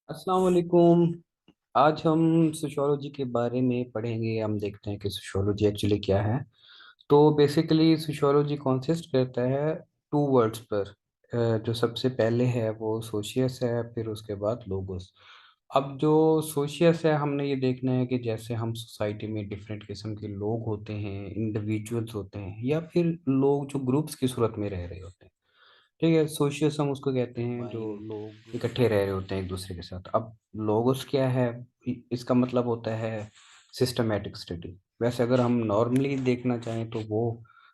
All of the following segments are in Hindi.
अस्सलाम वालेकुम। आज हम सोशियोलॉजी के बारे में पढ़ेंगे। हम देखते हैं कि सोशियोलॉजी एक्चुअली क्या है। तो बेसिकली सोशियोलॉजी कॉन्सिस्ट करता है टू वर्ड्स पर। जो सबसे पहले है वो सोशियस है, फिर उसके बाद लोगोस। अब जो सोशियस है, हमने ये देखना है कि जैसे हम सोसाइटी में डिफरेंट किस्म के लोग होते हैं, इंडिविजुअल्स होते हैं, या फिर लोग जो ग्रुप्स की सूरत में रह रहे होते हैं। ठीक है, सोशियस हम उसको कहते हैं जो लोग इकट्ठे रह रहे होते हैं एक दूसरे के साथ। अब लोगोस क्या है, इसका मतलब होता है सिस्टमेटिक स्टडी। वैसे अगर हम नॉर्मली देखना चाहें तो वो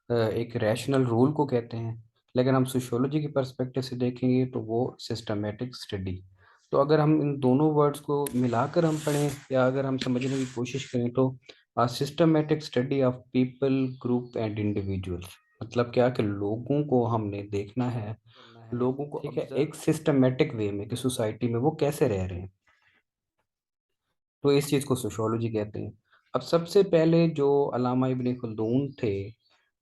एक रैशनल रूल को कहते हैं, लेकिन हम सोशियोलॉजी के पर्सपेक्टिव से देखेंगे तो वो सिस्टमेटिक स्टडी। तो अगर हम इन दोनों वर्ड्स को मिलाकर हम पढ़ें या अगर हम समझने की कोशिश करें तो systematic study of people, group and individuals. मतलब क्या कि लोगों को हमने देखना है, लोगों को ठीक है एक सिस्टमेटिक वे में कि सोसाइटी में वो कैसे रह रहे हैं। तो इस चीज़ को सोशियोलॉजी कहते हैं। अब सबसे पहले जो अल्लामा इब्ने खल्दून थे,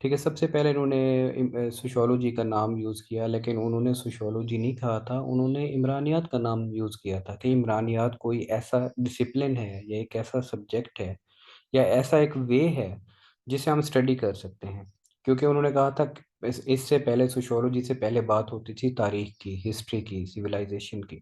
ठीक है, सबसे पहले इन्होंने सोशियोलॉजी का नाम यूज़ किया, लेकिन उन्होंने सोशियोलॉजी नहीं कहा था, उन्होंने इमरानियात का नाम यूज़ किया था कि इमरानियात कोई ऐसा डिसिप्लिन है या एक ऐसा सब्जेक्ट है या ऐसा एक वे है जिसे हम स्टडी कर सकते हैं। क्योंकि उन्होंने कहा था कि इससे पहले सोशियोलॉजी से पहले बात होती थी तारीख की, हिस्ट्री की, सिविलाइजेशन की।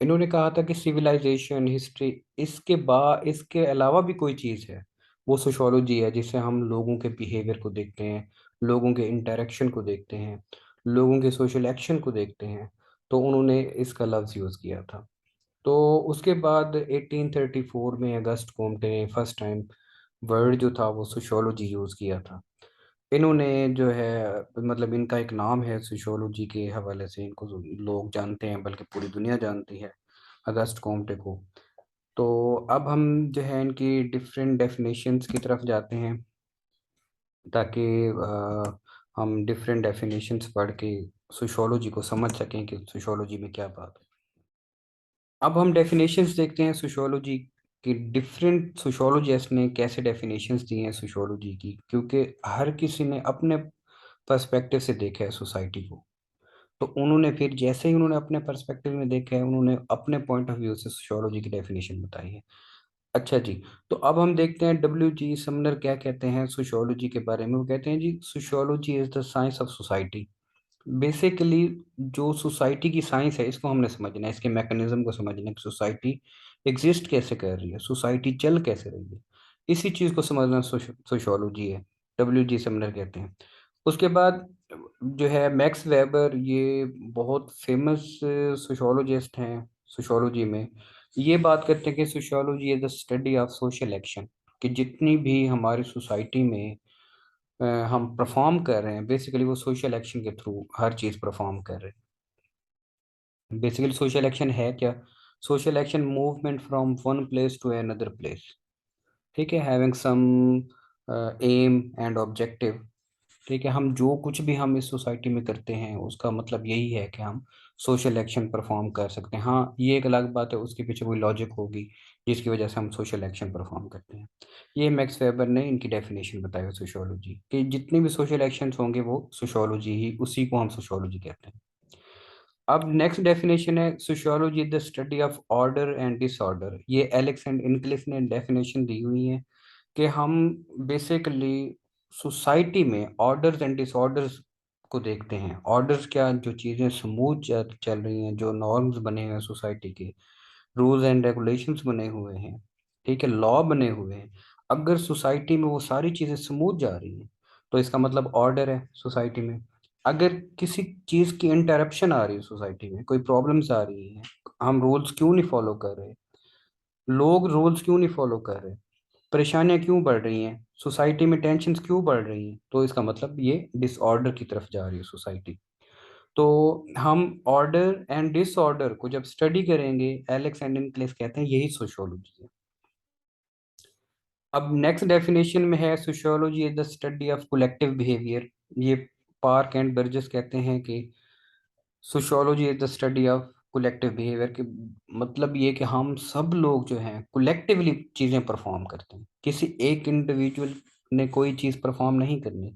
इन्होंने कहा था कि सिविलाइजेशन, हिस्ट्री, इसके अलावा भी कोई चीज़ है, वो सोशियोलॉजी है, जिससे हम लोगों के बिहेवियर को देखते हैं, लोगों के इंटरेक्शन को देखते हैं, लोगों के सोशल एक्शन को देखते हैं। तो उन्होंने इसका लफ्ज़ यूज़ किया था। तो उसके बाद 1834 में अगस्त कोम्टे ने फर्स्ट टाइम वर्ड जो था वो सोशियोलॉजी यूज़ किया था। इन्होंने जो है, मतलब इनका एक नाम है सोशियोलॉजी के हवाले से, इनको लोग जानते हैं, बल्कि पूरी दुनिया जानती है, अगस्त कोम्टे को। तो अब हम जो है इनकी डिफरेंट डेफिनेशंस की तरफ जाते हैं, ताकि हम डिफरेंट डेफिनेशंस पढ़ के सोशियोलॉजी को समझ सकें कि सोशियोलॉजी में क्या बात है। अब हम डेफिनेशंस देखते हैं सोशियोलॉजी की। डिफरेंट सोशियोलॉजिस्ट ने कैसे डेफिनेशंस दी हैं सोशियोलॉजी की, क्योंकि हर किसी ने अपने पर्सपेक्टिव से देखा है सोसाइटी को। तो उन्होंने फिर जैसे ही उन्होंने अपने पर्सपेक्टिव में देखा है, उन्होंने अपने पॉइंट ऑफ व्यू से सोशियोलॉजी की डेफिनेशन बताई है। अच्छा जी। तो अब हम देखते हैं W.G. समनर क्या कहते हैं सोशियोलॉजी के बारे में। वो कहते हैं जी, sociology is the science of society. Basically जो सोसाइटी की साइंस है, इसको हमने समझना है, इसके मैकेनिज्म को समझना है कि सोसाइटी एग्जिस्ट कैसे कर रही है, सोसाइटी चल कैसे रही है। इसी चीज़ को समझना सोशियोलॉजी है, W.G. समनर कहते हैं। उसके बाद जो है मैक्स वेबर, ये बहुत फेमस सोशियोलॉजिस्ट हैं सोशियोलॉजी में। ये बात करते हैं कि sociology is the study of social action, कि जितनी भी हमारी सोसाइटी में हम परफॉर्म कर रहे हैं, बेसिकली वो सोशल एक्शन के थ्रू हर चीज़ परफॉर्म कर रहे हैं। बेसिकली सोशल एक्शन है क्या? Social action movement from one place to another place. ठीक है, having some aim and objective. ठीक है, हम जो कुछ भी हम इस सोसाइटी में करते हैं उसका मतलब यही है कि हम सोशल एक्शन परफॉर्म कर सकते हैं। हाँ, ये एक अलग बात है, उसके पीछे कोई लॉजिक होगी जिसकी वजह से हम सोशल एक्शन परफॉर्म करते हैं। ये मैक्स वेबर ने इनकी डेफिनेशन बताई है सोशियोलॉजी कि जितनी भी सोशल एक्शंस होंगे वो सोशियोलॉजी ही, उसी को हम सोशियोलॉजी कहते हैं। अब नेक्स्ट डेफिनेशन है sociology the study of order and disorder. ये एलेक्स एंड इनक्लिफ ने डेफिनेशन दी हुई है कि हम बेसिकली सोसाइटी में ऑर्डर्स एंड डिसऑर्डर्स को देखते हैं। ऑर्डर्स क्या? जो चीज़ें स्मूथ चल रही हैं, जो नॉर्म्स बने हुए हैं सोसाइटी के, रूल्स एंड रेगुलेशंस बने हुए हैं, ठीक है, लॉ बने हुए हैं। अगर सोसाइटी में वो सारी चीज़ें स्मूथ जा रही हैं तो इसका मतलब ऑर्डर है सोसाइटी में। अगर किसी चीज़ की इंटरप्शन आ रही है सोसाइटी में, कोई प्रॉब्लम्स आ रही हैं, हम रूल्स क्यों नहीं फॉलो कर रहे, लोग रूल्स क्यों नहीं फॉलो कर रहे, परेशानियां क्यों बढ़ रही हैं, सोसाइटी में टेंशन्स क्यों बढ़ रही हैं, तो इसका मतलब ये डिसऑर्डर की तरफ जा रही है सोसाइटी। तो हम ऑर्डर एंड डिसऑर्डर को जब स्टडी करेंगे, एलेक्स एंड इनक्लेस कहते हैं यही सोशियोलॉजी है। अब नेक्स्ट डेफिनेशन में है sociology is the study of collective behaviour. ये पार्क एंड बर्जेस कहते हैं कि sociology is the study of collective behaviour, के मतलब ये कि हम सब लोग जो हैं कलेक्टिवली चीज़ें परफॉर्म करते हैं, किसी एक इंडिविजुअल ने कोई चीज़ परफॉर्म नहीं करनी,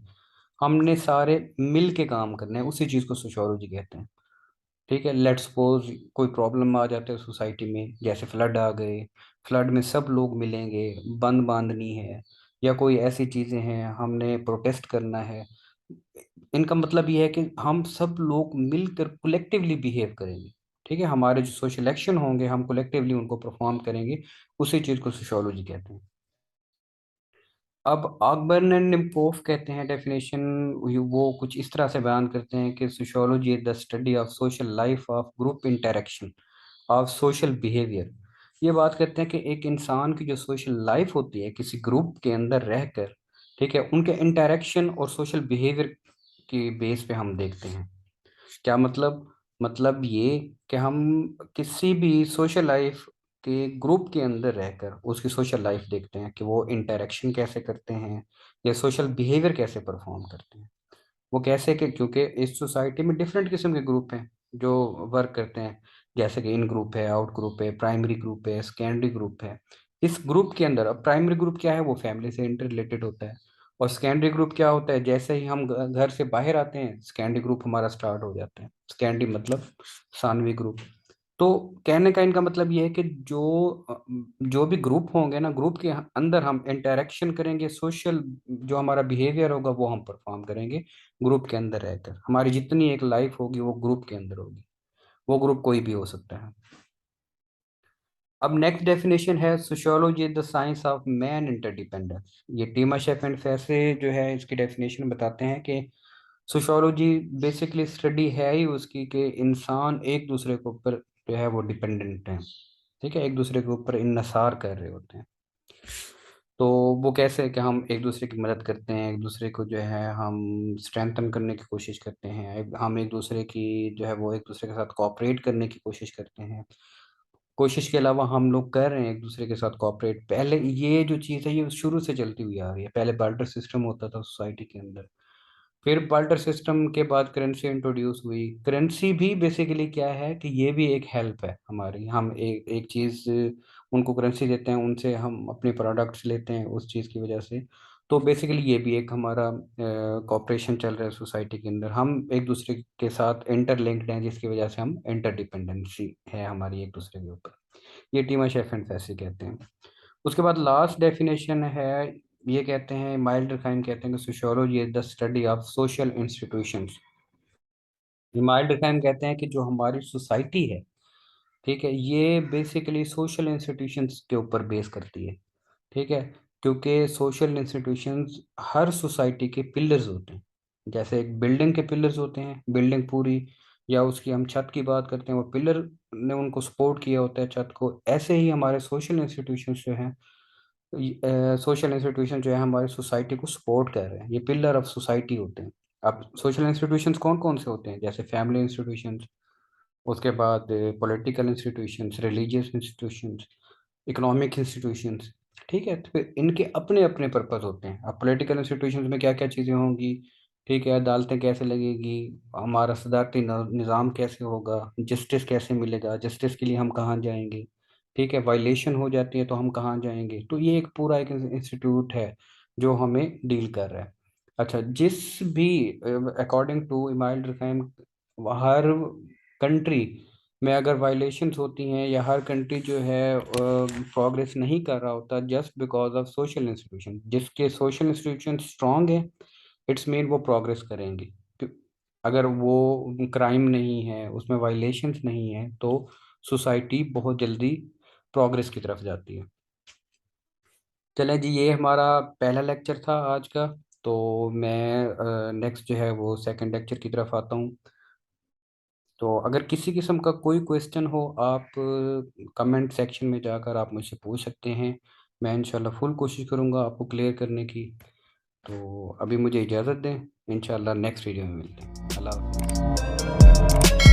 हमने सारे मिल के काम करने हैं, उसी चीज़ को सोशियोलॉजी कहते हैं। ठीक है, लेट्स सपोज कोई प्रॉब्लम आ जाता है सोसाइटी में, जैसे फ्लड आ गए, फ्लड में सब लोग मिलेंगे, बंद बांधनी है, या कोई ऐसी चीजें हैं हमने प्रोटेस्ट करना है। इनका मतलब ये है कि हम सब लोग मिलकर कलेक्टिवली बिहेव करेंगे। ठीक है, हमारे जो सोशल एक्शन होंगे हम कलेक्टिवली उनको परफॉर्म करेंगे, उसी चीज को सोशियोलॉजी कहते हैं। अब आकबर्न एंड निम्पोफ कहते हैं डेफिनेशन, वो कुछ इस तरह से बयान करते हैं कि sociology is the study of social life of group interaction of social behaviour. ये बात करते हैं कि एक इंसान की जो सोशल लाइफ होती है किसी ग्रुप के अंदर रहकर, ठीक है, उनके इंटरेक्शन और सोशल बिहेवियर की बेस पे हम देखते हैं। क्या मतलब ये कि हम किसी भी सोशल लाइफ के ग्रुप के अंदर रहकर उसकी सोशल लाइफ देखते हैं कि वो इंटरेक्शन कैसे करते हैं या सोशल बिहेवियर कैसे परफॉर्म करते हैं। वो कैसे कि क्योंकि इस सोसाइटी में डिफरेंट किस्म के ग्रुप हैं जो वर्क करते हैं, जैसे कि इन ग्रुप है, आउट ग्रुप है, प्राइमरी ग्रुप है, सेकेंडरी ग्रुप है। इस ग्रुप के अंदर अब प्राइमरी ग्रुप क्या है, वो फैमिली से इंटर रिलेटेड होता है। और सेकेंडरी ग्रुप क्या होता है, जैसे ही हम घर से बाहर आते हैं सेकेंडरी ग्रुप हमारा स्टार्ट हो जाता है। सेकेंडरी मतलब सानवी ग्रुप। तो कहने का इनका मतलब ये है कि जो भी ग्रुप होंगे ना, ग्रुप के अंदर हम इंटरेक्शन करेंगे, सोशल जो हमारा बिहेवियर होगा वो हम परफॉर्म करेंगे ग्रुप के अंदर रहकर। हमारी जितनी एक लाइफ होगी वो ग्रुप के अंदर होगी, वो ग्रुप कोई भी हो सकता है। अब नेक्स्ट डेफिनेशन है sociology is the science of man interdependence. ये टीमा शेफ एंड फैसे जो है इसकी डेफिनेशन बताते हैं कि सोशियोलॉजी बेसिकली स्टडी है ही उसकी कि इंसान एक दूसरे के ऊपर जो है वो डिपेंडेंट है। ठीक है, एक दूसरे के ऊपर इन्हिसार कर रहे होते हैं। तो वो कैसे है कि हम एक दूसरे की मदद करते हैं, एक दूसरे को जो है हम स्ट्रेंथन करने की कोशिश करते हैं, हम एक दूसरे की जो है वो एक दूसरे के साथ कोऑपरेट करने की कोशिश करते हैं। कोशिश के अलावा हम लोग कर रहे हैं एक दूसरे के साथ कोऑपरेट। पहले ये जो चीज़ है ये शुरू से चलती हुई आ रही है। पहले बार्टर सिस्टम होता था सोसाइटी के अंदर, फिर बार्टर सिस्टम के बाद करेंसी इंट्रोड्यूस हुई। करेंसी भी बेसिकली क्या है कि ये भी एक हेल्प है हमारी। हम एक एक चीज़ उनको करेंसी देते हैं, उनसे हम अपने प्रोडक्ट्स लेते हैं उस चीज़ की वजह से। तो बेसिकली ये भी एक हमारा कॉपरेशन चल रहा है सोसाइटी के अंदर। हम एक दूसरे के साथ इंटरलिंक्ड हैं जिसकी वजह से हम इंटरडिपेंडेंसी है हमारी एक दूसरे के ऊपर। ये टीमा शेफ एंड फैसी कहते हैं। उसके बाद लास्ट डेफिनेशन है, ये कहते हैं माइल्ड durkheim कहते हैं कि sociology is the study of social institutions. Mild durkheim कहते हैं कि जो हमारी सोसाइटी है, ठीक है, ये बेसिकली सोशल इंस्टीट्यूशंस के ऊपर बेस करती है। ठीक है, क्योंकि सोशल इंस्टीट्यूशंस हर सोसाइटी के पिलर्स होते हैं। जैसे एक बिल्डिंग के पिलर्स होते हैं, बिल्डिंग पूरी या उसकी हम छत की बात करते हैं, वो पिलर ने उनको सपोर्ट किया होता है छत को। ऐसे ही हमारे सोशल इंस्टीट्यूशंस जो हैं, सोशल इंस्टीट्यूशन जो है हमारी सोसाइटी को सपोर्ट कर रहे हैं, ये पिलर ऑफ सोसाइटी होते हैं। अब सोशल इंस्टीट्यूशंस कौन कौन से होते हैं, जैसे फैमिली इंस्टीट्यूशंस, उसके बाद political institutions, religious institutions, economic institutions. ठीक है, तो फिर इनके अपने अपने पर्पस होते हैं। अब पॉलिटिकल इंस्टीट्यूशंस में क्या क्या चीज़ें होंगी, ठीक है, अदालतें कैसे लगेगी, हमारा सदारती निज़ाम कैसे होगा, जस्टिस कैसे मिलेगा, जस्टिस के लिए हम कहाँ जाएंगे, ठीक है, वायलेशन हो जाती है तो हम कहाँ जाएंगे। तो ये एक पूरा एक इंस्टीट्यूट है जो हमें डील कर रहा है। अच्छा, जिस भी अकॉर्डिंग टू इमाइल durkheim, हर कंट्री में अगर वायलेशंस होती हैं या हर कंट्री जो है प्रोग्रेस नहीं कर रहा होता just because of social institution, जिसके सोशल इंस्टीट्यूशन स्ट्रांग है, इट्स मीन वो प्रोग्रेस करेंगे। क्यों- अगर वो क्राइम नहीं है, उसमें वायलेशंस नहीं है, तो सोसाइटी बहुत जल्दी प्रोग्रेस की तरफ जाती है। चलें जी, ये हमारा पहला लेक्चर था आज का। तो मैं नेक्स्ट जो है वो सेकंड लेक्चर की तरफ आता हूँ। तो अगर किसी किस्म का कोई क्वेश्चन हो, आप कमेंट सेक्शन में जाकर आप मुझसे पूछ सकते हैं। मैं इंशाल्लाह फुल कोशिश करूँगा आपको क्लियर करने की। तो अभी मुझे इजाज़त दें, इंशाल्लाह नेक्स्ट वीडियो में मिलते हैं। अल्लाह हाफ़िज़।